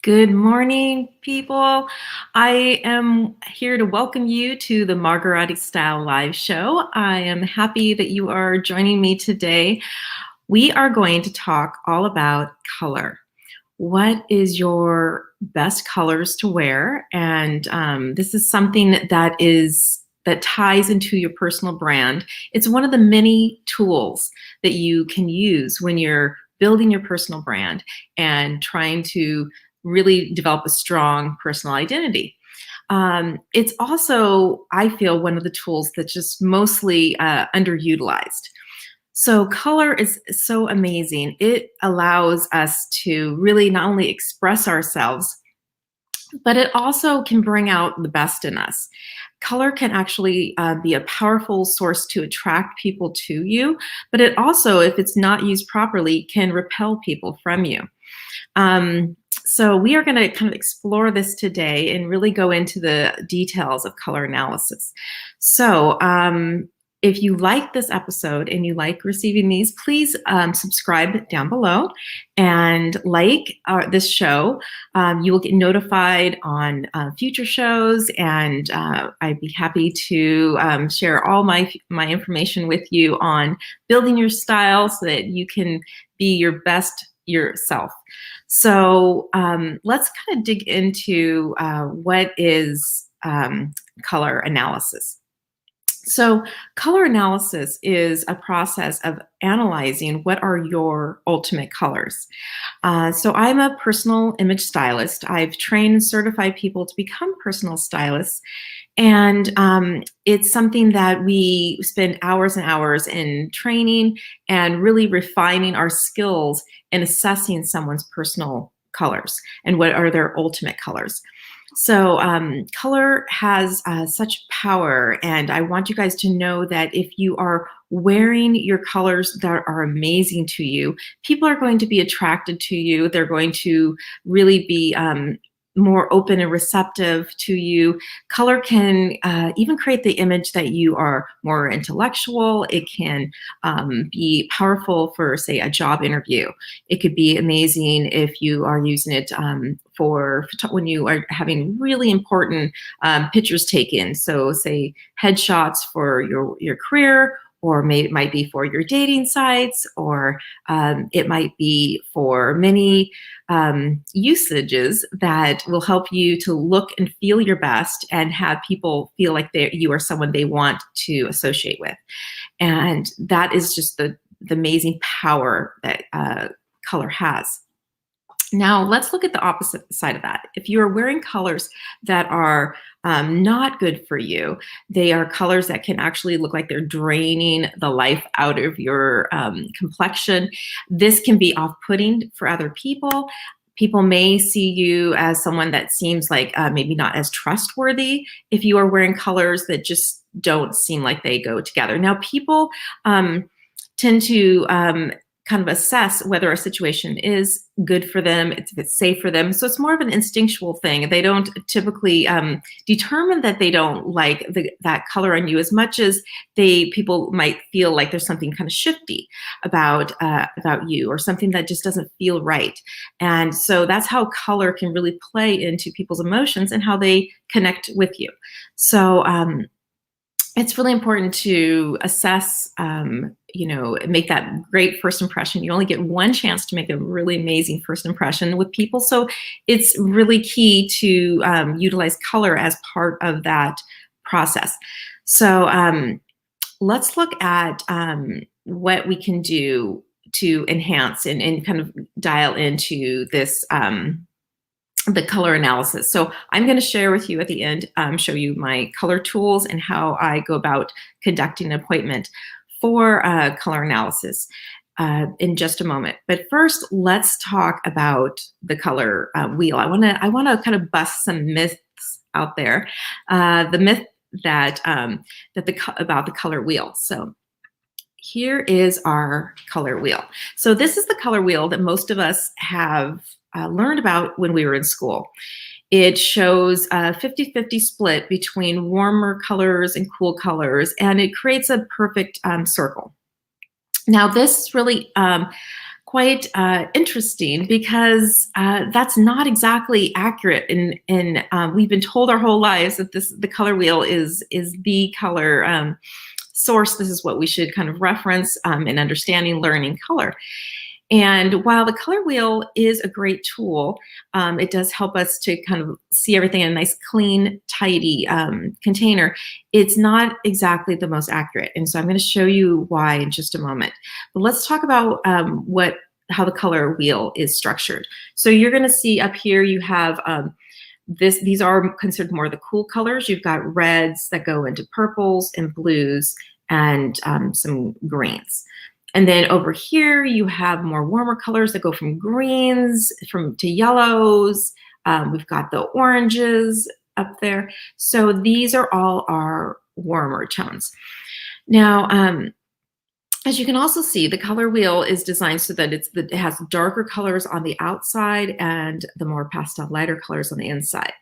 Good morning, people. I am here to welcome you to the Margerati Style live show. I am happy that you are joining me today. We are going to talk all about color. What is your best colors to wear? And this is something that ties into your personal brand. It's one of the many tools that you can use when you're building your personal brand and trying to really develop a strong personal identity. It's also, I feel, one of the tools that's just mostly underutilized. So color is so amazing. It allows us to really not only express ourselves, but it also can bring out the best in us. Color can actually be a powerful source to attract people to you, but it also, if it's not used properly, can repel people from you. So we are going to kind of explore this today and really go into the details of color analysis. So if you like this episode and you like receiving these, please subscribe down below and like this show. You will get notified on future shows, and I'd be happy to share all my information with you on building your style so that you can be your best yourself. So let's kind of dig into what is color analysis. So color analysis is a process of analyzing what are your ultimate colors. So I'm a personal image stylist. I've trained and certified people to become personal stylists. And it's something that we spend hours and hours in training and really refining our skills in assessing someone's personal colors and what are their ultimate colors. So color has such power, and I want you guys to know that if you are wearing your colors that are amazing to you, people are going to be attracted to you. They're going to really be more open and receptive to you. Color can even create the image that you are more intellectual. It can be powerful for, say, a job interview. It could be amazing if you are using it for when you are having really important pictures taken. So, say, headshots for your career, or it might be for your dating sites, or it might be for many usages that will help you to look and feel your best and have people feel like you are someone they want to associate with. And that is just the amazing power that color has. Now, let's look at the opposite side of that. If you are wearing colors that are not good for you, they are colors that can actually look like they're draining the life out of your complexion. This can be off-putting for other people. People may see you as someone that seems like maybe not as trustworthy if you are wearing colors that just don't seem like they go together. Now, people tend to kind of assess whether a situation is good for them, if it's safe for them. So it's more of an instinctual thing. They don't typically determine that they don't like that color on you as much as people might feel like there's something kind of shifty about you, or something that just doesn't feel right. And so that's how color can really play into people's emotions and how they connect with you. So it's really important to assess, make that great first impression. You only get one chance to make a really amazing first impression with people. So it's really key to utilize color as part of that process. So let's look at what we can do to enhance and kind of dial into this the color analysis. So I'm going to share with you at the end, show you my color tools and how I go about conducting an appointment for color analysis in just a moment. But first, let's talk about the color wheel. I want to kind of bust some myths out there. The myth that about the color wheel. So here is our color wheel. So this is the color wheel that most of us have learned about when we were in school. It shows a 50-50 split between warmer colors and cool colors, and it creates a perfect circle. Now, this really quite interesting because that's not exactly accurate. And we've been told our whole lives that the color wheel is the color source. This is what we should kind of reference in understanding, learning color. And while the color wheel is a great tool, it does help us to kind of see everything in a nice, clean, tidy container. It's not exactly the most accurate. And so I'm going to show you why in just a moment. But let's talk about how the color wheel is structured. So you're going to see up here you have these are considered more the cool colors. You've got reds that go into purples and blues and some greens. And then over here, you have more warmer colors that go from greens to yellows. We've got the oranges up there. So these are all our warmer tones. Now, as you can also see, the color wheel is designed so that it has darker colors on the outside and the more pastel lighter colors on the inside.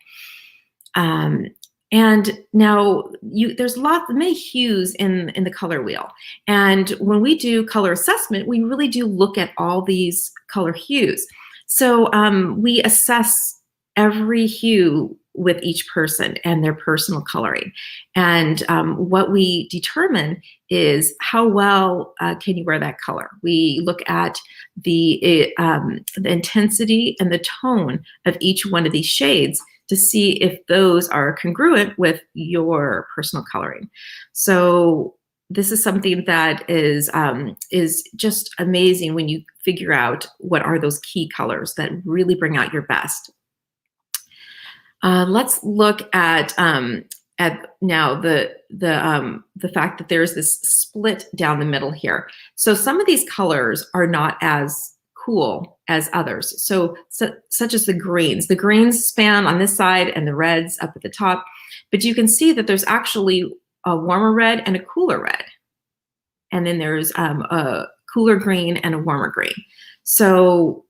And now there's many hues in the color wheel. And when we do color assessment, we really do look at all these color hues. So we assess every hue with each person and their personal coloring. And what we determine is how well can you wear that color. We look at the intensity and the tone of each one of these shades to see if those are congruent with your personal coloring. So this is something that is just amazing when you figure out what are those key colors that really bring out your best. Let's look at now the fact that there's this split down the middle here. So some of these colors are not as cool as others. So such as the greens. The greens span on this side and the reds up at the top. But you can see that there's actually a warmer red and a cooler red. And then there's a cooler green and a warmer green. So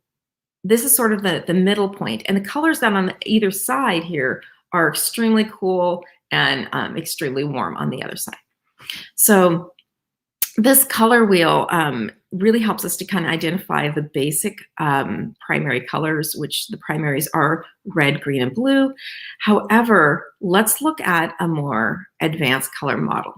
this is sort of the middle point. And the colors down on either side here are extremely cool and extremely warm on the other side. So this color wheel really helps us to kind of identify the basic primary colors, which the primaries are red, green, and blue. However, let's look at a more advanced color model.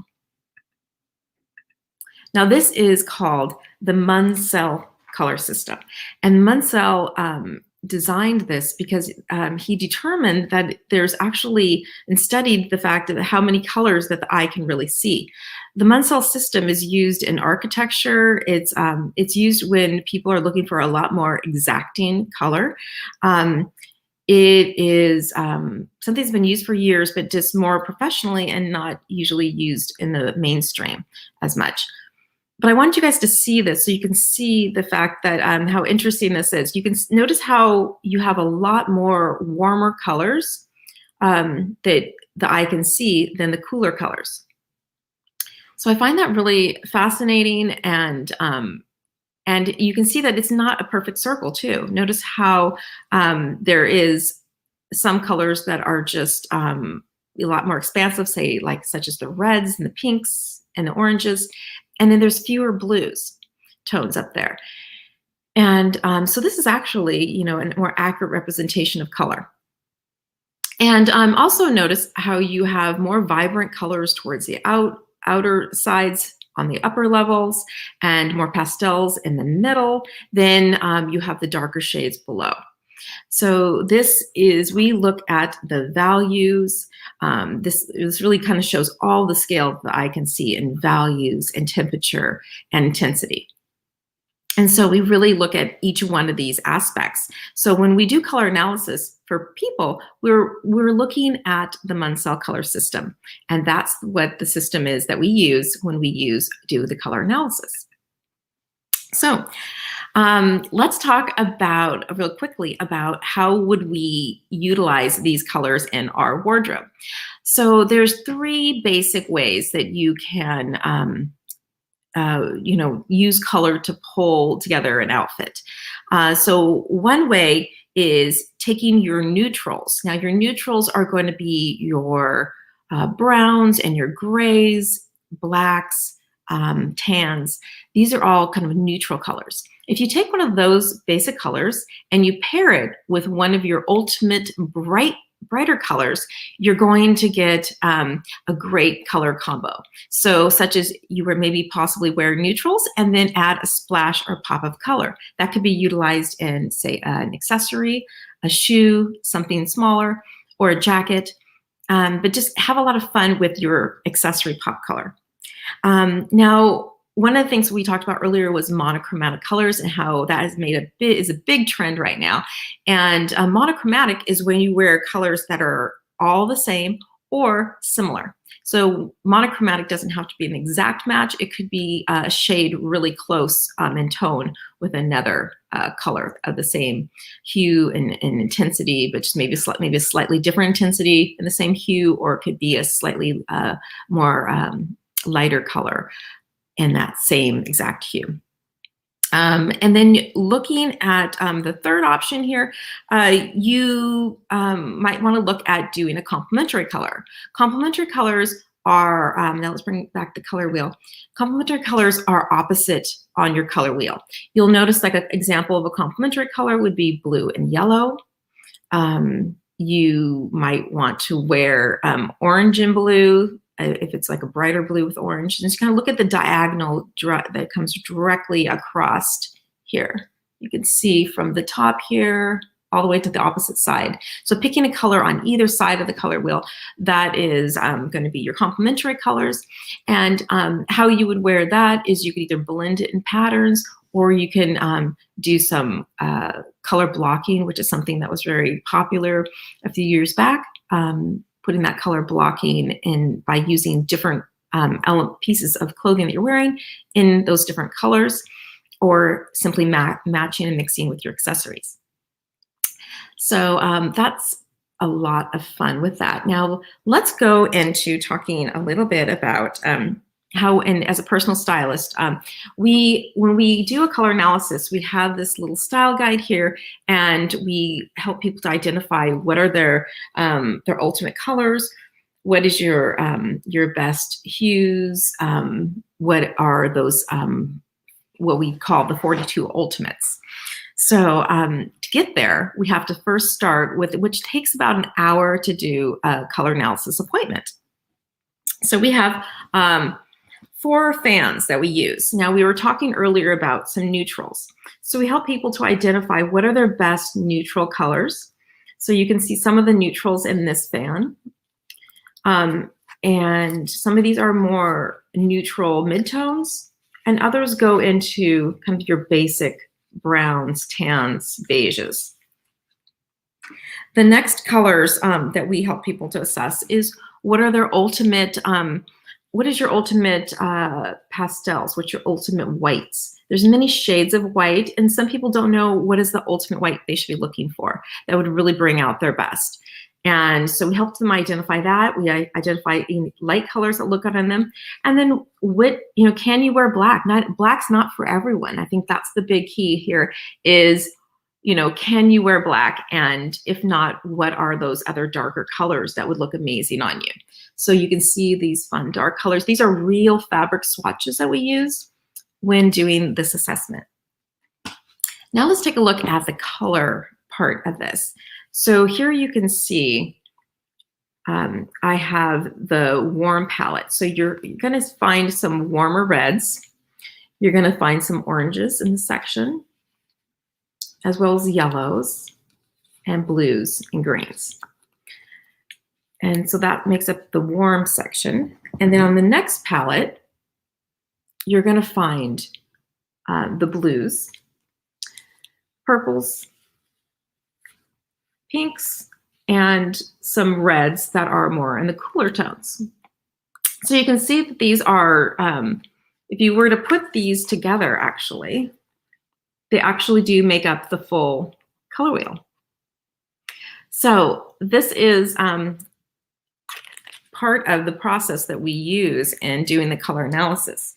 Now, this is called the Muncell color system. And Muncell designed this because he determined that there's actually, and studied the fact of how many colors that the eye can really see. The Muncell system is used in architecture. It's used when people are looking for a lot more exacting color. It is something that's been used for years, but just more professionally and not usually used in the mainstream as much. But I want you guys to see this so you can see the fact that how interesting this is. You can notice how you have a lot more warmer colors that the eye can see than the cooler colors. So I find that really fascinating, and you can see that it's not a perfect circle too. Notice how there is some colors that are just a lot more expansive, say like such as the reds and the pinks and the oranges. And then there's fewer blues tones up there. And so this is actually, you know, a more accurate representation of color. And also notice how you have more vibrant colors towards the outer sides on the upper levels and more pastels in the middle. Then you have the darker shades below. So this is, we look at the values. This really kind of shows all the scale that I can see in values and temperature and intensity. And so we really look at each one of these aspects. So when we do color analysis for people, we're looking at the Muncell color system. And that's what the system is that we use when we do the color analysis. So let's talk about real quickly about how would we utilize these colors in our wardrobe. So there's 3 basic ways that you can use color to pull together an outfit. So one way is taking your neutrals. Now your neutrals are going to be your browns and your grays, blacks, tans. These are all kind of neutral colors. If you take one of those basic colors and you pair it with one of your ultimate brighter colors, you're going to get a great color combo. So such as you were maybe possibly wear neutrals and then add a splash or pop of color. That could be utilized in, say, an accessory, a shoe, something smaller, or a jacket. But just have a lot of fun with your accessory pop color. Now, one of the things we talked about earlier was monochromatic colors and how that has made is a big trend right now. And monochromatic is when you wear colors that are all the same or similar. So monochromatic doesn't have to be an exact match. It could be a shade really close in tone with another color of the same hue and intensity, but just maybe a slightly different intensity in the same hue, or it could be a slightly more lighter color in that same exact hue. And then looking at the third option here, you might want to look at doing a complementary color. Complementary colors are, now let's bring back the color wheel. Complementary colors are opposite on your color wheel. You'll notice like an example of a complementary color would be blue and yellow. You might want to wear orange and blue, if it's like a brighter blue with orange. And just kind of look at the diagonal that comes directly across here. You can see from the top here all the way to the opposite side. So picking a color on either side of the color wheel, that is going to be your complementary colors. And how you would wear that is you could either blend it in patterns, or you can do some color blocking, which is something that was very popular a few years back. Putting that color blocking in by using different pieces of clothing that you're wearing in those different colors, or simply matching and mixing with your accessories. So that's a lot of fun with that. Now let's go into talking a little bit about how, and as a personal stylist, when we do a color analysis, we have this little style guide here, and we help people to identify what are their ultimate colors, what is your best hues, what are those what we call the 42 ultimates. So to get there, we have to first start with, which takes about an hour to do a color analysis appointment. So we have 4 fans that we use. Now, we were talking earlier about some neutrals. So we help people to identify what are their best neutral colors. So you can see some of the neutrals in this fan. And some of these are more neutral midtones, and others go into kind of your basic browns, tans, beiges. The next colors that we help people to assess is what are their ultimate what is your ultimate pastels? What's your ultimate whites? There's many shades of white, and some people don't know what is the ultimate white they should be looking for that would really bring out their best. And so we help them identify that. We identify light colors that look good on them. And then what, can you wear black? Black's not for everyone. I think that's the big key here is, can you wear black? And if not, what are those other darker colors that would look amazing on you? So you can see these fun dark colors. These are real fabric swatches that we use when doing this assessment. Now let's take a look at the color part of this. So here you can see I have the warm palette. So you're going to find some warmer reds. You're going to find some oranges in the section, as well as yellows and blues and greens. And so that makes up the warm section. And then on the next palette, you're going to find the blues, purples, pinks, and some reds that are more in the cooler tones. So you can see that these are, if you were to put these together, actually, they actually do make up the full color wheel. So this is part of the process that we use in doing the color analysis.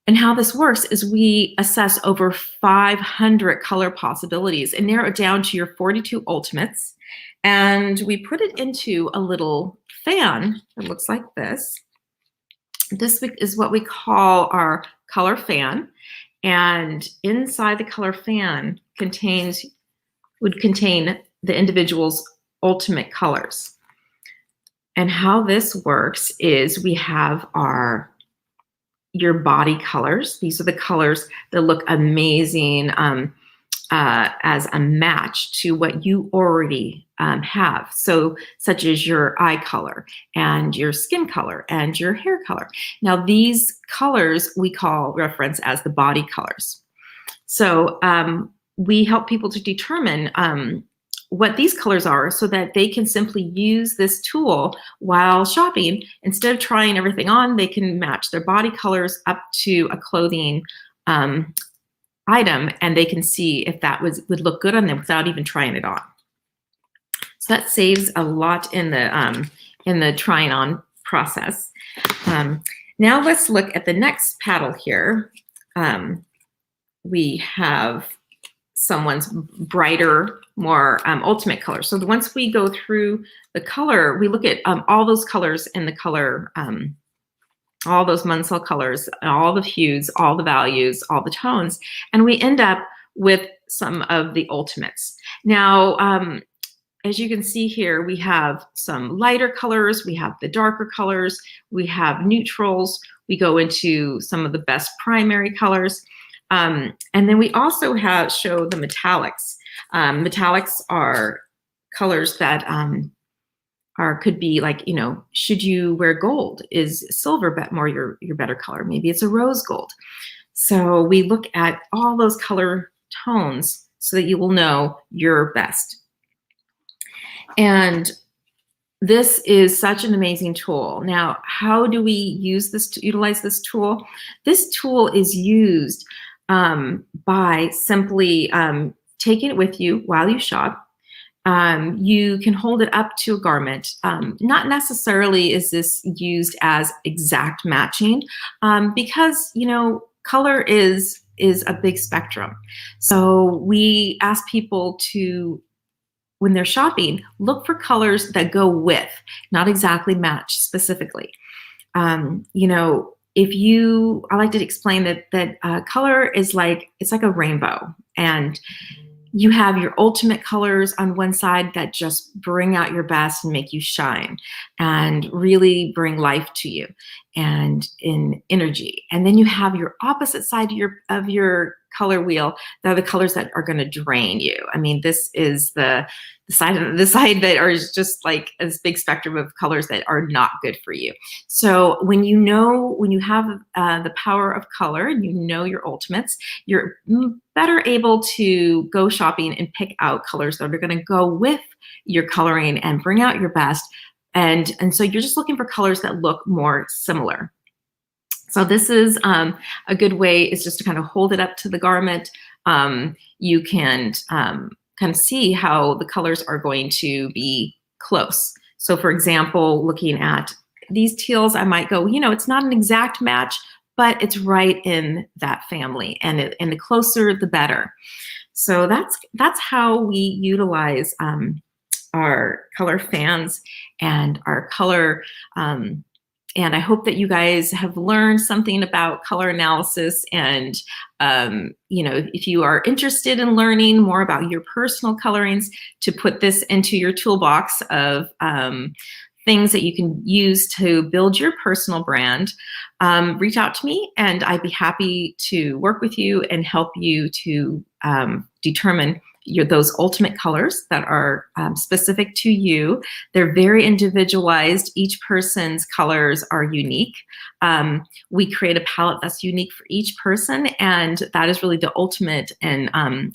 And how this works is we assess over 500 color possibilities and narrow it down to your 42 ultimates. And we put it into a little fan that looks like this. This is what we call our color fan. And inside the color fan would contain the individual's ultimate colors. And how this works is we have your body colors. These are the colors that look amazing as a match to what you already have. So such as your eye color and your skin color and your hair color. Now these colors we reference as the body colors. So we help people to determine what these colors are so that they can simply use this tool while shopping. Instead of trying everything on, they can match their body colors up to a clothing item, and they can see if that would look good on them without even trying it on. So that saves a lot in the trying on process. Now let's look at the next paddle here. We have someone's brighter, more ultimate color. So once we go through the color, we look at all those colors in the color, all those Muncell colors, all the hues, all the values, all the tones, and we end up with some of the ultimates. Now, as you can see here, we have some lighter colors, we have the darker colors, we have neutrals, we go into some of the best primary colors, and then we also show the metallics. Metallics are colors that could be like, should you wear gold? Is silver more your better color? Maybe it's a rose gold. So we look at all those color tones so that you will know your best. And this is such an amazing tool. Now, how do we utilize this tool? This tool is used by simply taking it with you while you shop. You can hold it up to a garment. Not necessarily is this used as exact matching because, color is a big spectrum. So we ask people to, when they're shopping, look for colors that go with, not exactly match specifically. I like to explain that color is it's like a rainbow, and you have your ultimate colors on one side that just bring out your best and make you shine and really bring life to you and in energy. And then you have your opposite side of your color wheel. They're the colors that are going to drain you. I mean, this is the side that are just like this big spectrum of colors that are not good for you. So when you have the power of color and you know your ultimates, you're better able to go shopping and pick out colors that are going to go with your coloring and bring out your best. And so you're just looking for colors that look more similar. So this is a good way, is just to kind of hold it up to the garment. You can kind of see how the colors are going to be close. So for example, looking at these teals, I might go, it's not an exact match, but it's right in that family, and the closer, the better. So that's how we utilize our color fans and our color. And I hope that you guys have learned something about color analysis. And, if you are interested in learning more about your personal colorings, to put this into your toolbox of things that you can use to build your personal brand, reach out to me and I'd be happy to work with you and help you to determine those ultimate colors that are specific to you. They're very individualized. Each person's colors are unique. We create a palette that's unique for each person, and that is really the ultimate in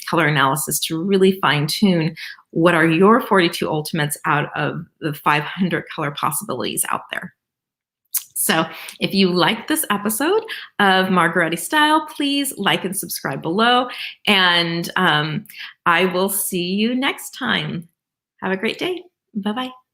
color analysis, to really fine tune what are your 42 ultimates out of the 500 color possibilities out there. So if you like this episode of Margerati Style, please like and subscribe below, and I will see you next time. Have a great day. Bye-bye.